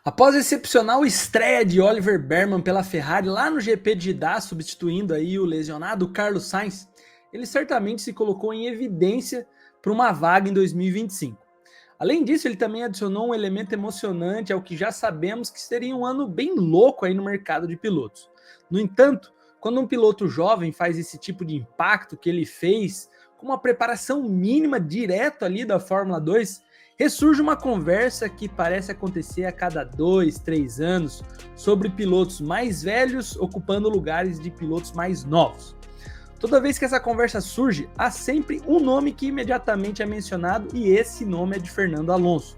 Após a excepcional estreia de Oliver Bearman pela Ferrari lá no GP de Jeddah, substituindo aí o lesionado Carlos Sainz, ele certamente se colocou em evidência para uma vaga em 2025. Além disso, ele também adicionou um elemento emocionante ao que já sabemos que seria um ano bem louco aí no mercado de pilotos. No entanto, quando um piloto jovem faz esse tipo de impacto que ele fez, com uma preparação mínima direto ali da Fórmula 2, ressurge uma conversa que parece acontecer a cada 2, 3 anos sobre pilotos mais velhos ocupando lugares de pilotos mais novos. Toda vez que essa conversa surge, há sempre um nome que imediatamente é mencionado e esse nome é de Fernando Alonso.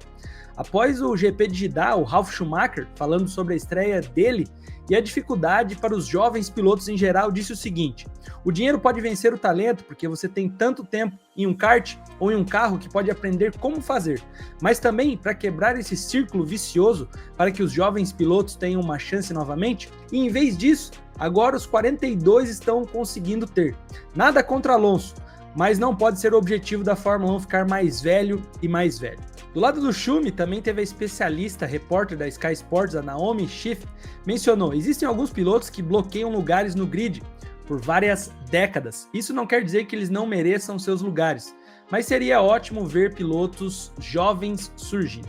Após o GP de Jeddah, o Ralf Schumacher, falando sobre a estreia dele e a dificuldade para os jovens pilotos em geral, disse o seguinte: o dinheiro pode vencer o talento porque você tem tanto tempo em um kart ou em um carro que pode aprender como fazer, mas também para quebrar esse círculo vicioso para que os jovens pilotos tenham uma chance novamente, e em vez disso, agora os 42 estão conseguindo ter. Nada contra Alonso, mas não pode ser o objetivo da Fórmula 1 ficar mais velho e mais velho. Do lado do Schumi, também teve a especialista, repórter da Sky Sports, a Naomi Schiff, mencionou: existem alguns pilotos que bloqueiam lugares no grid por várias décadas. Isso não quer dizer que eles não mereçam seus lugares, mas seria ótimo ver pilotos jovens surgindo.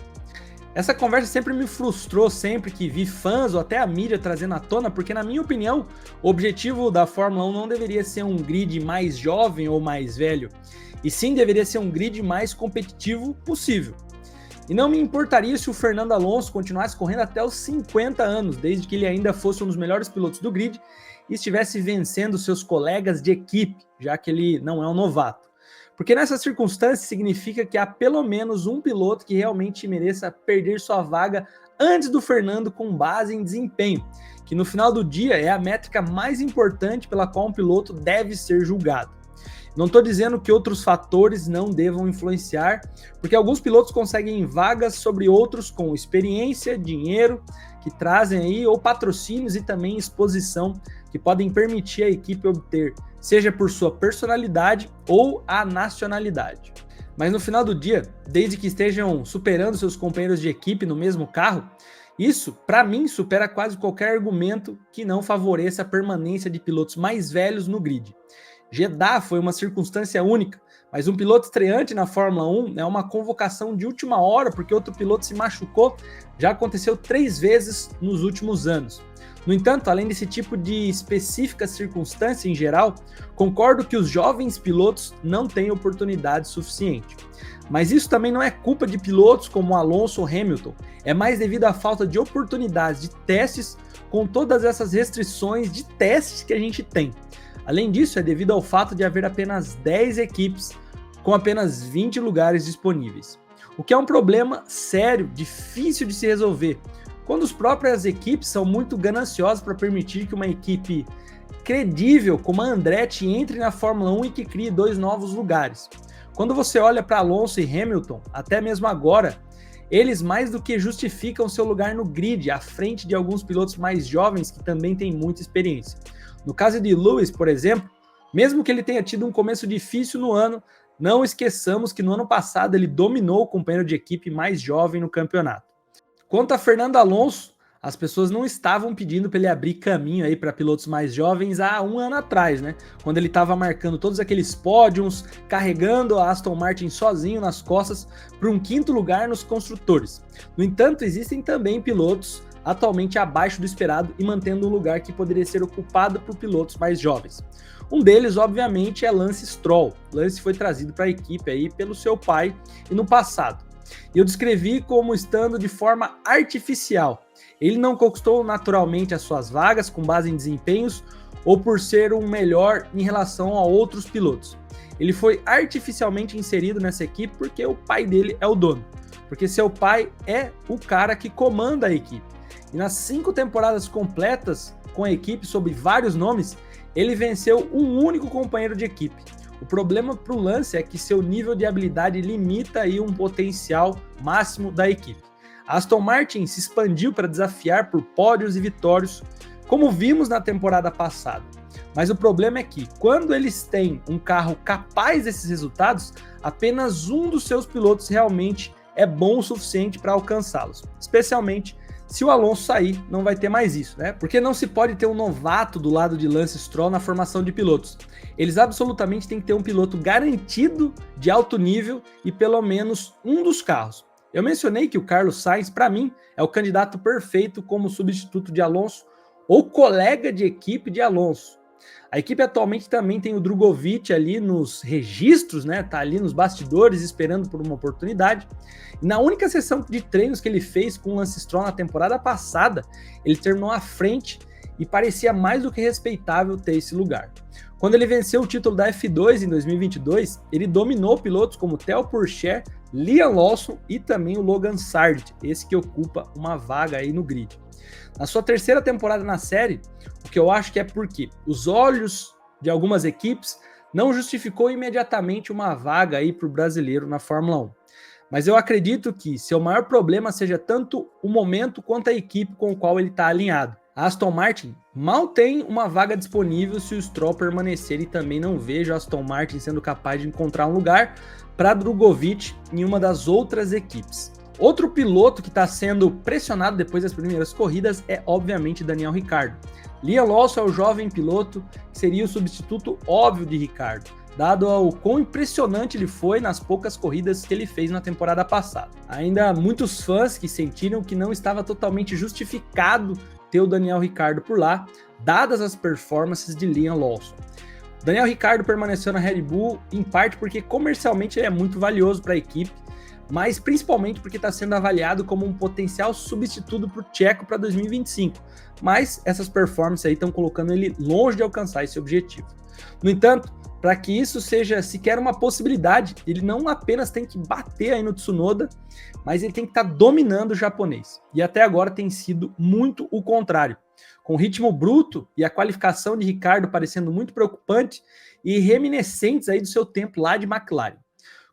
Essa conversa sempre me frustrou sempre que vi fãs ou até a mídia trazendo à tona, porque na minha opinião, o objetivo da Fórmula 1 não deveria ser um grid mais jovem ou mais velho, e sim deveria ser um grid mais competitivo possível. E não me importaria se o Fernando Alonso continuasse correndo até os 50 anos, desde que ele ainda fosse um dos melhores pilotos do grid e estivesse vencendo seus colegas de equipe, já que ele não é um novato. Porque nessa circunstância significa que há pelo menos um piloto que realmente mereça perder sua vaga antes do Fernando com base em desempenho, que no final do dia é a métrica mais importante pela qual um piloto deve ser julgado. Não estou dizendo que outros fatores não devam influenciar, porque alguns pilotos conseguem vagas sobre outros com experiência, dinheiro, que trazem aí, ou patrocínios e também exposição, que podem permitir a equipe obter, seja por sua personalidade ou a nacionalidade. Mas no final do dia, desde que estejam superando seus companheiros de equipe no mesmo carro, isso, para mim, supera quase qualquer argumento que não favoreça a permanência de pilotos mais velhos no grid. Jeddah foi uma circunstância única, mas um piloto estreante na Fórmula 1 é uma convocação de última hora porque outro piloto se machucou, já aconteceu 3 vezes nos últimos anos. No entanto, além desse tipo de específica circunstância em geral, concordo que os jovens pilotos não têm oportunidade suficiente. Mas isso também não é culpa de pilotos como Alonso ou Hamilton, é mais devido à falta de oportunidades de testes com todas essas restrições de testes que a gente tem. Além disso, é devido ao fato de haver apenas 10 equipes com apenas 20 lugares disponíveis. O que é um problema sério, difícil de se resolver, quando as próprias equipes são muito gananciosas para permitir que uma equipe credível como a Andretti entre na Fórmula 1 e que crie 2 novos lugares. Quando você olha para Alonso e Hamilton, até mesmo agora, eles mais do que justificam seu lugar no grid, à frente de alguns pilotos mais jovens que também têm muita experiência. No caso de Lewis, por exemplo, mesmo que ele tenha tido um começo difícil no ano, não esqueçamos que no ano passado ele dominou o companheiro de equipe mais jovem no campeonato. Quanto a Fernando Alonso, as pessoas não estavam pedindo para ele abrir caminho aí para pilotos mais jovens há um ano atrás, né? Quando ele estava marcando todos aqueles pódios, carregando a Aston Martin sozinho nas costas para um 5º lugar nos construtores. No entanto, existem também pilotos atualmente abaixo do esperado e mantendo um lugar que poderia ser ocupado por pilotos mais jovens. Um deles, obviamente, é Lance Stroll. Lance foi trazido para a equipe aí pelo seu pai e no passado. E eu descrevi como estando de forma artificial. Ele não conquistou naturalmente as suas vagas com base em desempenhos ou por ser um melhor em relação a outros pilotos. Ele foi artificialmente inserido nessa equipe porque o pai dele é o dono. Porque seu pai é o cara que comanda a equipe. E nas 5 temporadas completas com a equipe sob vários nomes, ele venceu um único companheiro de equipe. O problema para o Lance é que seu nível de habilidade limita aí um potencial máximo da equipe. A Aston Martin se expandiu para desafiar por pódios e vitórias, como vimos na temporada passada. Mas o problema é que, quando eles têm um carro capaz desses resultados, apenas um dos seus pilotos realmente é bom o suficiente para alcançá-los, especialmente Se o Alonso sair, não vai ter mais isso, né? Porque não se pode ter um novato do lado de Lance Stroll na formação de pilotos. Eles absolutamente têm que ter um piloto garantido de alto nível e pelo menos um dos carros. Eu mencionei que o Carlos Sainz, para mim, é o candidato perfeito como substituto de Alonso ou colega de equipe de Alonso. A equipe atualmente também tem o Drogovic ali nos registros, né? Tá ali nos bastidores esperando por uma oportunidade. E na única sessão de treinos que ele fez com o Lance Stroll na temporada passada, ele terminou à frente e parecia mais do que respeitável ter esse lugar. Quando ele venceu o título da F2 em 2022, ele dominou pilotos como Theo Pourchaire, Liam Lawson e também o Logan Sargent, esse que ocupa uma vaga aí no grid. Na sua terceira temporada na série, o que eu acho que é porque os olhos de algumas equipes não justificou imediatamente uma vaga aí para o brasileiro na Fórmula 1. Mas eu acredito que seu maior problema seja tanto o momento quanto a equipe com o qual ele está alinhado. A Aston Martin mal tem uma vaga disponível se o Stroll permanecer e também não vejo a Aston Martin sendo capaz de encontrar um lugar para Drogovic em uma das outras equipes. Outro piloto que está sendo pressionado depois das primeiras corridas é, obviamente, Daniel Ricciardo. Liam Lawson é o jovem piloto que seria o substituto óbvio de Ricciardo, dado ao quão impressionante ele foi nas poucas corridas que ele fez na temporada passada. Ainda há muitos fãs que sentiram que não estava totalmente justificado ter o Daniel Ricciardo por lá, dadas as performances de Liam Lawson. Daniel Ricciardo permaneceu na Red Bull, em parte porque comercialmente ele é muito valioso para a equipe, mas principalmente porque está sendo avaliado como um potencial substituto para o Checo para 2025. Mas essas performances aí estão colocando ele longe de alcançar esse objetivo. No entanto, para que isso seja sequer uma possibilidade, ele não apenas tem que bater aí no Tsunoda, mas ele tem que estar dominando o japonês. E até agora tem sido muito o contrário. Com o ritmo bruto e a qualificação de Ricciardo parecendo muito preocupante e reminiscentes aí do seu tempo lá de McLaren.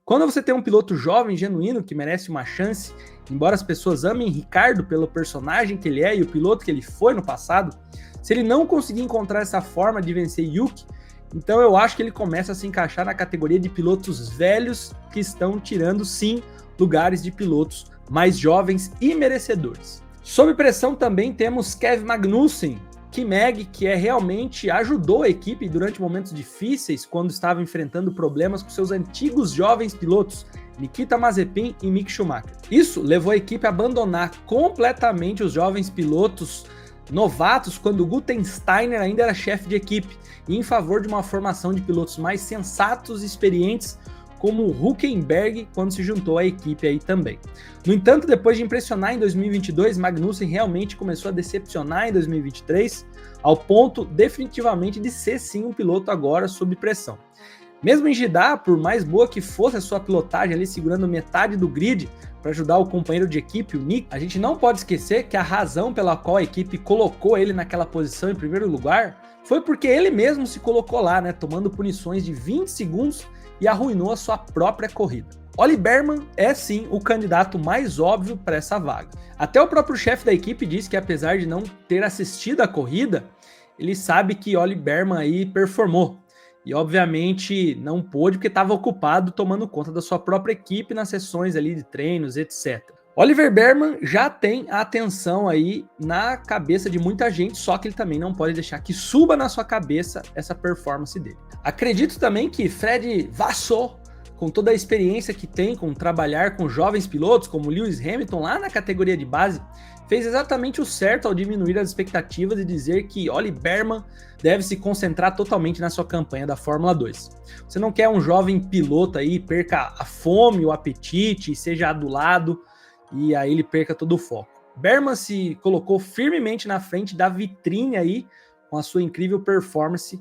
Quando você tem um piloto jovem, genuíno, que merece uma chance, embora as pessoas amem Ricciardo pelo personagem que ele é e o piloto que ele foi no passado, se ele não conseguir encontrar essa forma de vencer Yuki, então eu acho que ele começa a se encaixar na categoria de pilotos velhos que estão tirando, sim, lugares de pilotos mais jovens e merecedores. Sob pressão também temos Kevin Magnussen, que realmente ajudou a equipe durante momentos difíceis quando estava enfrentando problemas com seus antigos jovens pilotos, Nikita Mazepin e Mick Schumacher. Isso levou a equipe a abandonar completamente os jovens pilotos novatos quando o Gutensteiner ainda era chefe de equipe, e em favor de uma formação de pilotos mais sensatos e experientes, como o Hülkenberg, quando se juntou à equipe aí também. No entanto, depois de impressionar em 2022, Magnussen realmente começou a decepcionar em 2023, ao ponto definitivamente de ser sim um piloto agora sob pressão. Mesmo em Jeddah, por mais boa que fosse a sua pilotagem ali segurando metade do grid para ajudar o companheiro de equipe, o Nick, a gente não pode esquecer que a razão pela qual a equipe colocou ele naquela posição em primeiro lugar foi porque ele mesmo se colocou lá, né, tomando punições de 20 segundos e arruinou a sua própria corrida. Ollie Behrman é sim o candidato mais óbvio para essa vaga. Até o próprio chefe da equipe disse que, apesar de não ter assistido a corrida, ele sabe que Ollie Behrman aí performou. E obviamente não pôde porque estava ocupado tomando conta da sua própria equipe nas sessões ali de treinos, etc. Oliver Behrman já tem a atenção aí na cabeça de muita gente, só que ele também não pode deixar que suba na sua cabeça essa performance dele. Acredito também que Fred Vasseur, com toda a experiência que tem com trabalhar com jovens pilotos como Lewis Hamilton lá na categoria de base, fez exatamente o certo ao diminuir as expectativas e dizer que Ollie Behrman deve se concentrar totalmente na sua campanha da Fórmula 2. Você não quer um jovem piloto aí perca a fome, o apetite e seja adulado e aí ele perca todo o foco. Behrman se colocou firmemente na frente da vitrine aí com a sua incrível performance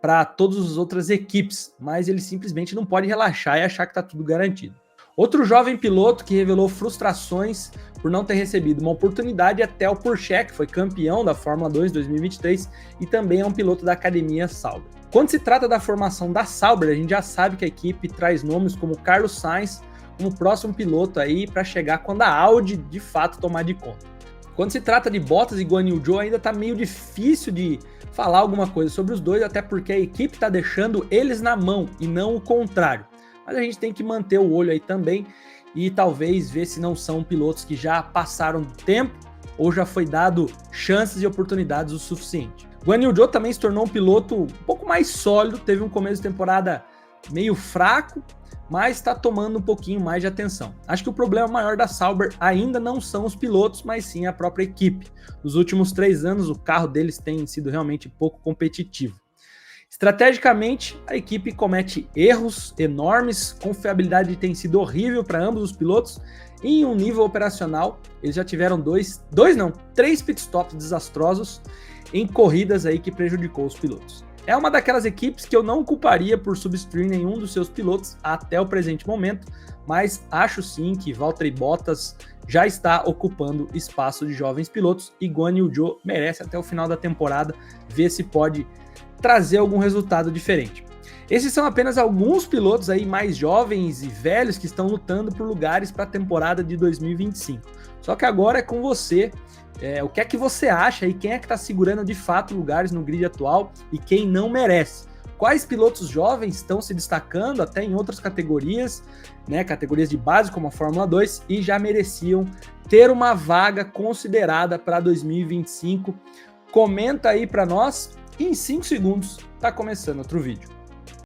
para todas as outras equipes, mas ele simplesmente não pode relaxar e achar que está tudo garantido. Outro jovem piloto que revelou frustrações por não ter recebido uma oportunidade é Theo Pourchaire, que foi campeão da Fórmula 2 2023 e também é um piloto da Academia Sauber. Quando se trata da formação da Sauber, a gente já sabe que a equipe traz nomes como Carlos Sainz como próximo piloto aí para chegar quando a Audi de fato tomar de conta. Quando se trata de Bottas e Guan Yu Zhou, ainda está meio difícil de falar alguma coisa sobre os dois, até porque a equipe está deixando eles na mão e não o contrário. Mas a gente tem que manter o olho aí também e talvez ver se não são pilotos que já passaram do tempo ou já foi dado chances e oportunidades o suficiente. Guan Yu Zhou também se tornou um piloto um pouco mais sólido, teve um começo de temporada meio fraco, mas está tomando um pouquinho mais de atenção. Acho que o problema maior da Sauber ainda não são os pilotos, mas sim a própria equipe. Nos últimos 3 anos, o carro deles tem sido realmente pouco competitivo. Estrategicamente, a equipe comete erros enormes, confiabilidade tem sido horrível para ambos os pilotos, e em um nível operacional, eles já tiveram 3 pitstops desastrosos em corridas aí que prejudicou os pilotos. É uma daquelas equipes que eu não culparia por substituir nenhum dos seus pilotos até o presente momento, mas acho sim que Valtteri Bottas já está ocupando espaço de jovens pilotos e Guan Yu Zhou merece até o final da temporada ver se pode trazer algum resultado diferente. Esses são apenas alguns pilotos aí mais jovens e velhos que estão lutando por lugares para a temporada de 2025. Só que agora é com você. O que é que você acha e quem é que está segurando de fato lugares no grid atual e quem não merece? Quais pilotos jovens estão se destacando até em outras categorias, né, categorias de base como a Fórmula 2 e já mereciam ter uma vaga considerada para 2025? Comenta aí para nós e em 5 segundos está começando outro vídeo.